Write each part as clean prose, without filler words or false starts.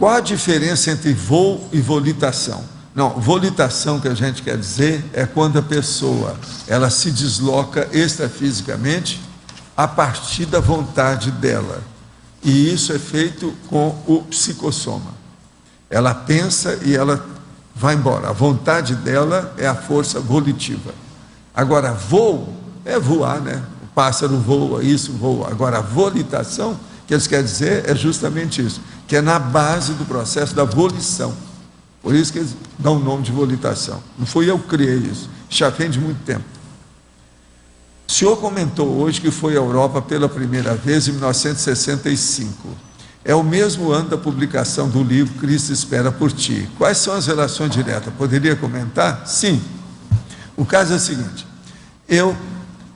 Qual a diferença entre voo e volitação? Não, volitação, que a gente quer dizer, é quando a pessoa ela se desloca extrafisicamente a partir da vontade dela. E isso é feito com o psicossoma. Ela pensa e ela vai embora. A vontade dela é a força volitiva. Agora, voo é voar, né? O pássaro voa, isso voa. Agora, a volitação, que eles querem dizer, é justamente isso, que é na base do processo da volição. Por isso que eles dão o nome de volitação. Não fui eu que criei isso, já vem de muito tempo. O senhor comentou hoje que foi à Europa pela primeira vez em 1965. É o mesmo ano da publicação do livro Cristo Espera por Ti. Quais são as relações diretas? Poderia comentar? Sim. O caso é o seguinte: eu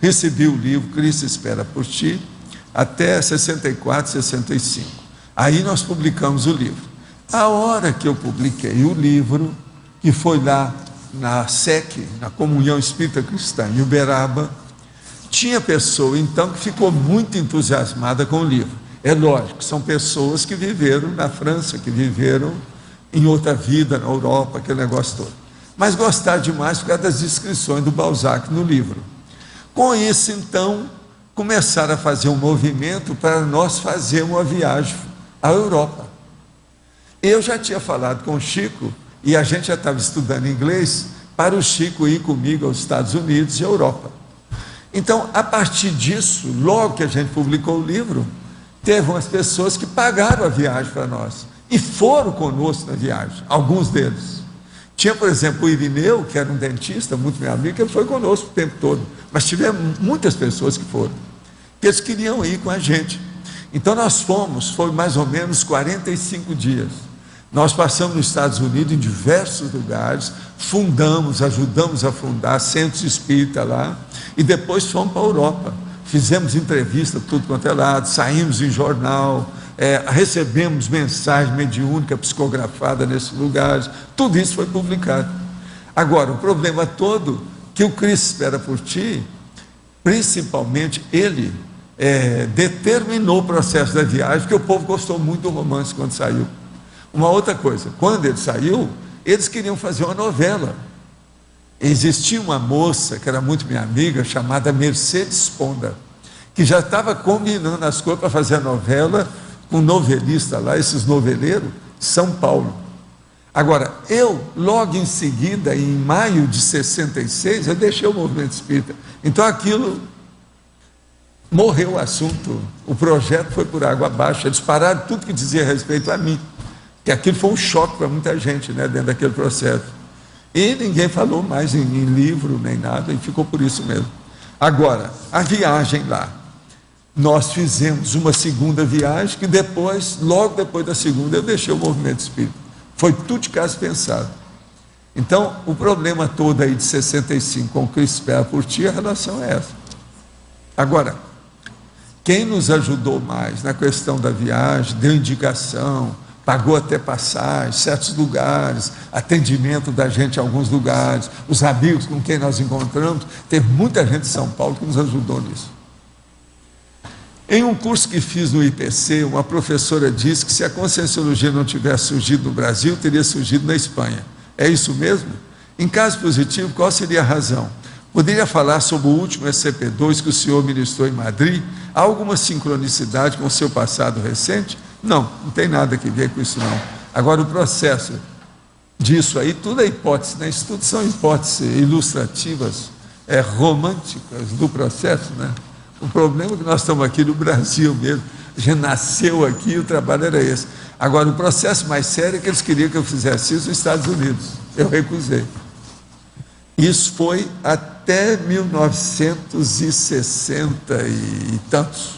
recebi o livro Cristo Espera por Ti até 64, 65. Aí nós publicamos o livro. A hora que eu publiquei o livro, que foi lá na SEC, na Comunhão Espírita Cristã, em Uberaba, tinha pessoa então que ficou muito entusiasmada com o livro. É lógico, são pessoas que viveram na França, que viveram em outra vida, na Europa, aquele negócio todo. Mas gostaram demais por causa das descrições do Balzac no livro. Com isso, então, começaram a fazer um movimento para nós fazermos uma viagem à Europa. Eu já tinha falado com o Chico, e a gente já estava estudando inglês, para o Chico ir comigo aos Estados Unidos e à Europa. Então, a partir disso, logo que a gente publicou o livro, teve umas pessoas que pagaram a viagem para nós, e foram conosco na viagem, alguns deles. Tinha, por exemplo, o Irineu, que era um dentista, muito meu amigo, que ele foi conosco o tempo todo, mas tivemos muitas pessoas que foram, que eles queriam ir com a gente. Então nós fomos, foi mais ou menos 45 dias. Nós passamos nos Estados Unidos, em diversos lugares, fundamos, ajudamos a fundar centros espíritas lá, e depois fomos para a Europa. Fizemos entrevista, tudo quanto é lado, saímos em jornal, recebemos mensagem mediúnica psicografada nesses lugares, tudo isso foi publicado. Agora, o problema todo, que o Cristo Espera por Ti, principalmente ele, determinou o processo da viagem, porque o povo gostou muito do romance quando saiu. Uma outra coisa, quando ele saiu, eles queriam fazer uma novela. Existia uma moça, que era muito minha amiga, chamada Mercedes Ponda, que já estava combinando as coisas para fazer a novela com um novelista lá, esses noveleiros, São Paulo. Agora, eu, logo em seguida, em maio de 66, eu deixei o movimento espírita. Então aquilo morreu o assunto, o projeto foi por água abaixo, eles pararam tudo que dizia respeito a mim, que aquilo foi um choque para muita gente, né, dentro daquele processo. E ninguém falou mais em livro, nem nada, e ficou por isso mesmo. Agora, a viagem lá, nós fizemos uma segunda viagem, que depois, logo depois da segunda, eu deixei o movimento espírita. Foi tudo de caso pensado. Então, o problema todo aí de 65 com o Cristo Espera por Ti, a relação é essa. Agora, quem nos ajudou mais na questão da viagem, deu indicação, pagou até passagem, certos lugares, atendimento da gente em alguns lugares, os amigos com quem nós encontramos, teve muita gente de São Paulo que nos ajudou nisso. Em um curso que fiz no IPC, uma professora disse que se a Conscienciologia não tivesse surgido no Brasil, teria surgido na Espanha. É isso mesmo? Em caso positivo, qual seria a razão? Poderia falar sobre o último SCP-2 que o senhor ministrou em Madrid? Há alguma sincronicidade com o seu passado recente? Não, não tem nada a ver com isso não. Agora, o processo disso aí, tudo é hipótese, né? Isso tudo são hipóteses ilustrativas, românticas do processo, né? O problema é que nós estamos aqui no Brasil mesmo, a gente nasceu aqui e o trabalho era esse. Agora, o processo mais sério é que eles queriam que eu fizesse isso nos Estados Unidos, eu recusei. Isso foi até 1960 e tantos.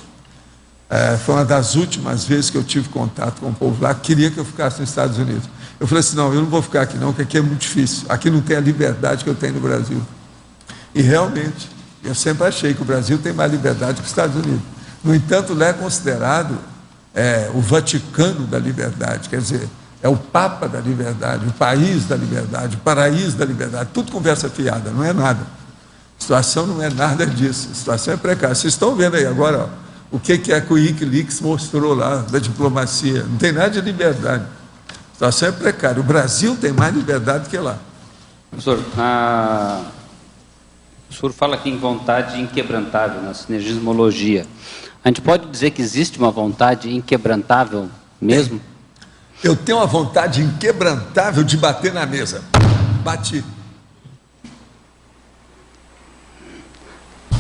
Foi uma das últimas vezes que eu tive contato com o povo lá, que queria que eu ficasse nos Estados Unidos. Eu falei assim, não, eu não vou ficar aqui não, porque aqui é muito difícil, aqui não tem a liberdade que eu tenho no Brasil. E realmente, eu sempre achei que o Brasil tem mais liberdade que os Estados Unidos. No entanto, lá é considerado o Vaticano da liberdade, quer dizer, é o Papa da liberdade, o país da liberdade, o paraíso da liberdade, tudo conversa fiada, não é nada. A situação não é nada disso, a situação é precária. Vocês estão vendo aí agora, ó, o que é que o Wikileaks mostrou lá, da diplomacia, não tem nada de liberdade. situação é precária. O Brasil tem mais liberdade que lá. Professor, o senhor fala aqui em vontade inquebrantável, na sinergismologia. A gente pode dizer que existe uma vontade inquebrantável mesmo? Eu tenho uma vontade inquebrantável de bater na mesa. Bati.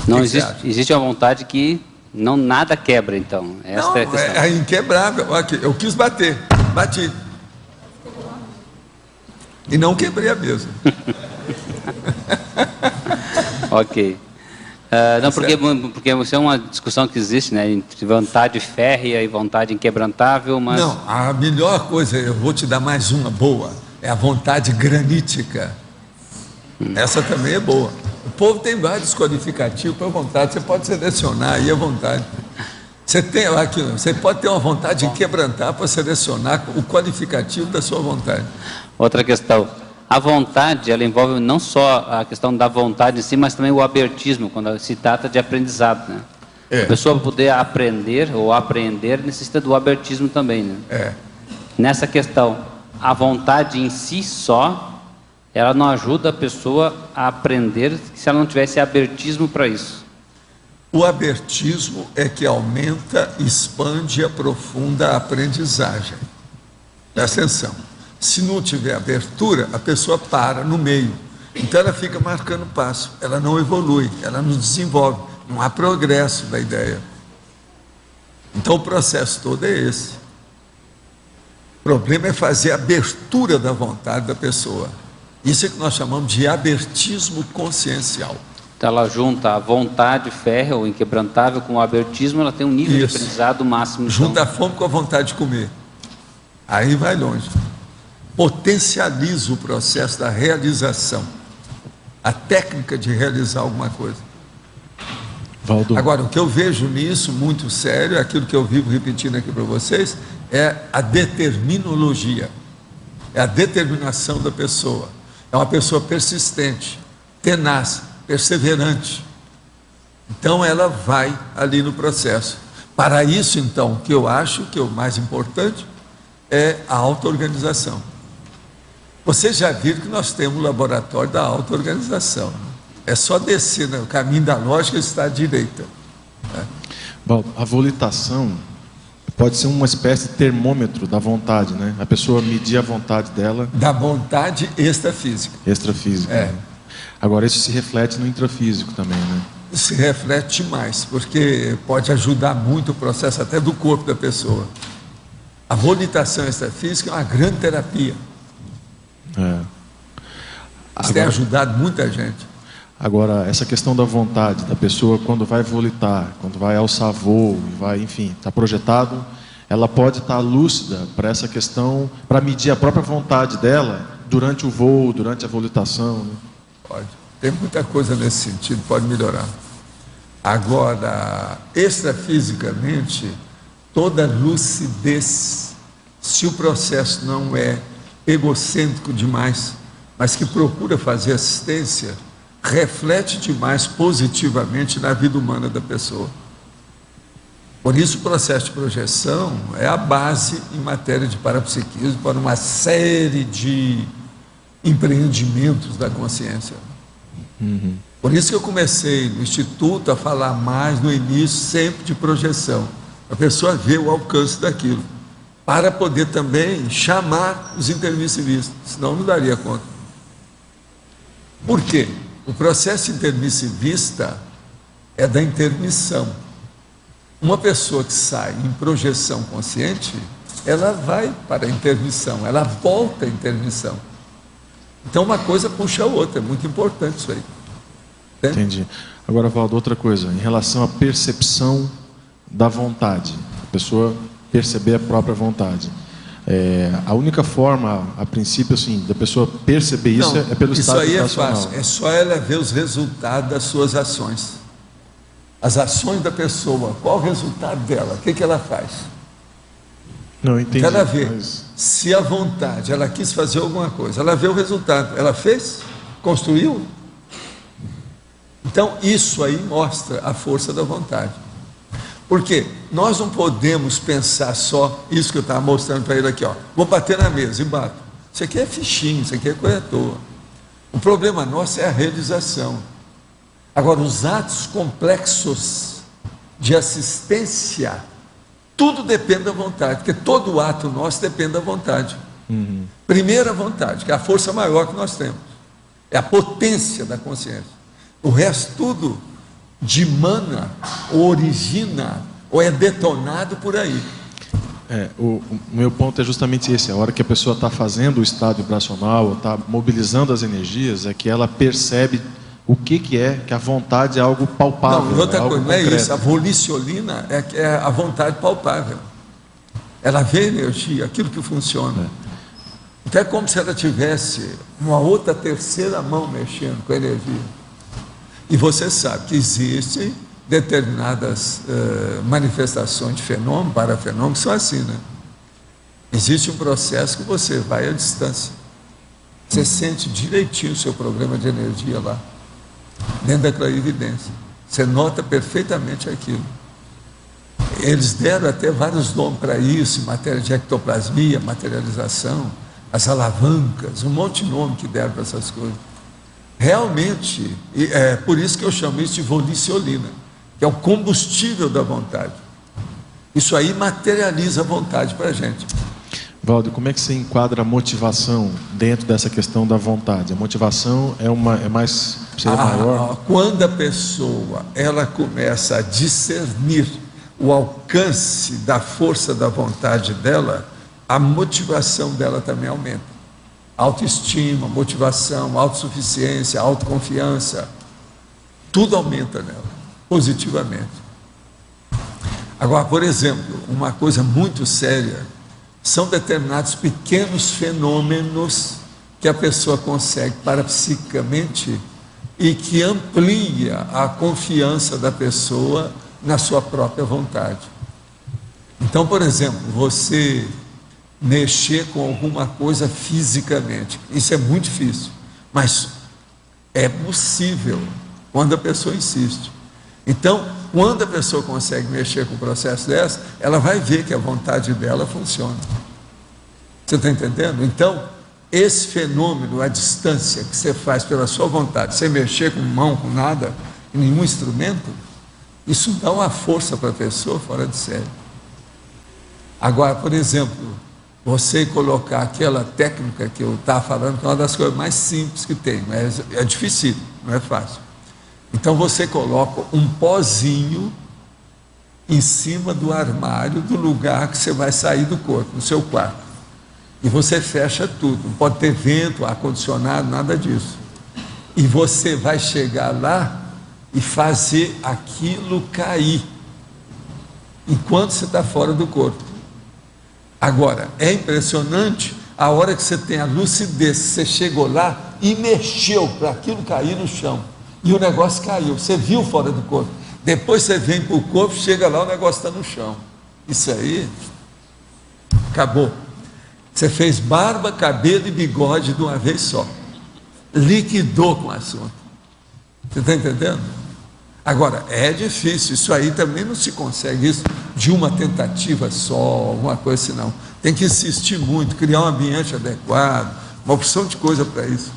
Não existe uma vontade que não nada quebra, então. Esta é a questão. É inquebrável. Aqui, eu quis bater, bati. E não quebrei a mesa. Ok. Não, porque isso é uma discussão que existe, né? Entre vontade férrea e vontade inquebrantável, mas... Não, a melhor coisa, eu vou te dar mais uma boa, é a vontade granítica. Essa também é boa. O povo tem vários qualificativos para vontade, você pode selecionar aí à vontade. Você pode ter uma vontade inquebrantável para selecionar o qualificativo da sua vontade. Outra questão. A vontade, ela envolve não só a questão da vontade em si, mas também o abertismo, quando se trata de aprendizado, né? A pessoa poder aprender ou apreender necessita do abertismo também, né? Nessa questão, a vontade em si só, ela não ajuda a pessoa a aprender se ela não tivesse abertismo para isso. O abertismo é que aumenta, expande e aprofunda a aprendizagem. Presta atenção. Se não tiver abertura, a pessoa para no meio. Então ela fica marcando passo, ela não evolui, ela não desenvolve, não há progresso da ideia. Então o processo todo é esse. O problema é fazer a abertura da vontade da pessoa. Isso é que nós chamamos de abertismo consciencial. Então ela junta a vontade férrea ou inquebrantável com o abertismo, ela tem um nível de aprendizado máximo. Então. Junta a fome com a vontade de comer. Aí vai longe. Potencializa o processo da realização, a técnica de realizar alguma coisa. Valdo. Agora, o que eu vejo nisso, muito sério, é aquilo que eu vivo repetindo aqui para vocês, é a determinologia, é a determinação da pessoa. É uma pessoa persistente, tenaz, perseverante. Então, ela vai ali no processo. Para isso, então, o que eu acho que é o mais importante é a auto-organização. Vocês já viram que nós temos o laboratório da auto-organização. É só descer no caminho da lógica e está à direita. Bom, a volitação pode ser uma espécie de termômetro da vontade, né? A pessoa medir a vontade dela. Da vontade extrafísica. Extrafísica. É. Né? Agora, isso se reflete no intrafísico também, né? Se reflete mais, porque pode ajudar muito o processo até do corpo da pessoa. A volitação extrafísica é uma grande terapia. Isso tem ajudado muita gente. Agora, essa questão da vontade da pessoa quando vai volitar, quando vai alçar voo, vai, enfim, está projetado, ela pode estar lúcida para essa questão, para medir a própria vontade dela durante o voo, durante a volitação. Né? Pode. Tem muita coisa nesse sentido, pode melhorar. Agora, extrafisicamente, toda lucidez, se o processo não é egocêntrico demais, mas que procura fazer assistência, reflete demais positivamente na vida humana da pessoa. Por isso o processo de projeção é a base em matéria de parapsiquismo para uma série de empreendimentos da consciência. Por isso que eu comecei no Instituto a falar mais no início sempre de projeção, a pessoa vê o alcance daquilo, para poder também chamar os intermissivistas, senão não daria conta. Por quê? O processo intermissivista é da intermissão. Uma pessoa que sai em projeção consciente, ela vai para a intermissão, ela volta à intermissão. Então uma coisa puxa a outra, é muito importante isso aí. Entendi. Agora, Valdo, outra coisa, em relação à percepção da vontade, a pessoa perceber a própria vontade. A única forma, a princípio, assim, da pessoa perceber isso é pelo estado vibracional. Isso aí é fácil, é só ela ver os resultados das suas ações. As ações da pessoa, qual o resultado dela? O que ela faz? Não, entendi. Ela vê, se a vontade, ela quis fazer alguma coisa, ela vê o resultado, ela fez? Construiu? Então, isso aí mostra a força da vontade. Por quê? nós não podemos pensar só isso que eu estava mostrando para ele aqui, ó. Vou bater na mesa e bato. Isso aqui é fichinho, isso aqui é corretor. O problema nosso é a realização. Agora, os atos complexos de assistência, tudo depende da vontade, porque todo ato nosso depende da vontade. Primeiro a vontade, que é a força maior que nós temos. É a potência da consciência. O resto tudo dimana, ou origina, ou é detonado por aí. O meu ponto é justamente esse. A hora que a pessoa está fazendo o estado vibracional, ou está mobilizando as energias, é que ela percebe o que é, que a vontade é algo palpável. Não, outra coisa, não é concreto. isso. A volicionina é a vontade palpável. Ela vê energia, aquilo que funciona. Então é como se ela tivesse uma outra terceira mão mexendo com a energia. E você sabe que existem determinadas manifestações de fenômeno, parafenômeno, que são assim, né? Existe um processo que você vai à distância. Você sente direitinho o seu programa de energia lá, dentro da clarividência. Você nota perfeitamente aquilo. Eles deram até vários nomes para isso, matéria de ectoplasmia, materialização, as alavancas, um monte de nome que deram para essas coisas. Realmente, é por isso que eu chamo isso de volicionina, que é o combustível da vontade. Isso aí materializa a vontade para a gente. Valdo, como é que você enquadra a motivação dentro dessa questão da vontade? A motivação seria maior? Quando a pessoa ela começa a discernir o alcance da força da vontade dela, a motivação dela também aumenta. Autoestima, motivação, autossuficiência, autoconfiança, tudo aumenta nela, positivamente. Agora, por exemplo, uma coisa muito séria, são determinados pequenos fenômenos que a pessoa consegue parapsiquicamente e que amplia a confiança da pessoa na sua própria vontade. Então, por exemplo, você mexer com alguma coisa fisicamente, isso é muito difícil, mas é possível quando a pessoa insiste. Então, quando a pessoa consegue mexer com o processo dessa, ela vai ver que a vontade dela funciona. Você está entendendo? Então, esse fenômeno, a distância que você faz pela sua vontade, sem mexer com mão, com nada, em nenhum instrumento, isso dá uma força para a pessoa fora de série. Agora, por exemplo, você colocar aquela técnica que eu estava falando, que é uma das coisas mais simples que tem, mas é difícil, não é fácil. Então você coloca um pozinho em cima do armário do lugar que você vai sair do corpo, no seu quarto. E você fecha tudo, não pode ter vento, ar-condicionado, nada disso. E você vai chegar lá e fazer aquilo cair, enquanto você está fora do corpo. Agora, é impressionante a hora que você tem a lucidez, você chegou lá e mexeu para aquilo cair no chão. E o negócio caiu, você viu fora do corpo. Depois você vem para o corpo, chega lá, o negócio está no chão. Isso aí, acabou. Você fez barba, cabelo e bigode de uma vez só. Liquidou com o assunto. Você está entendendo? Agora, é difícil, isso aí também não se consegue, isso de uma tentativa só, alguma coisa assim, não. Tem que insistir muito, criar um ambiente adequado, uma opção de coisa para isso.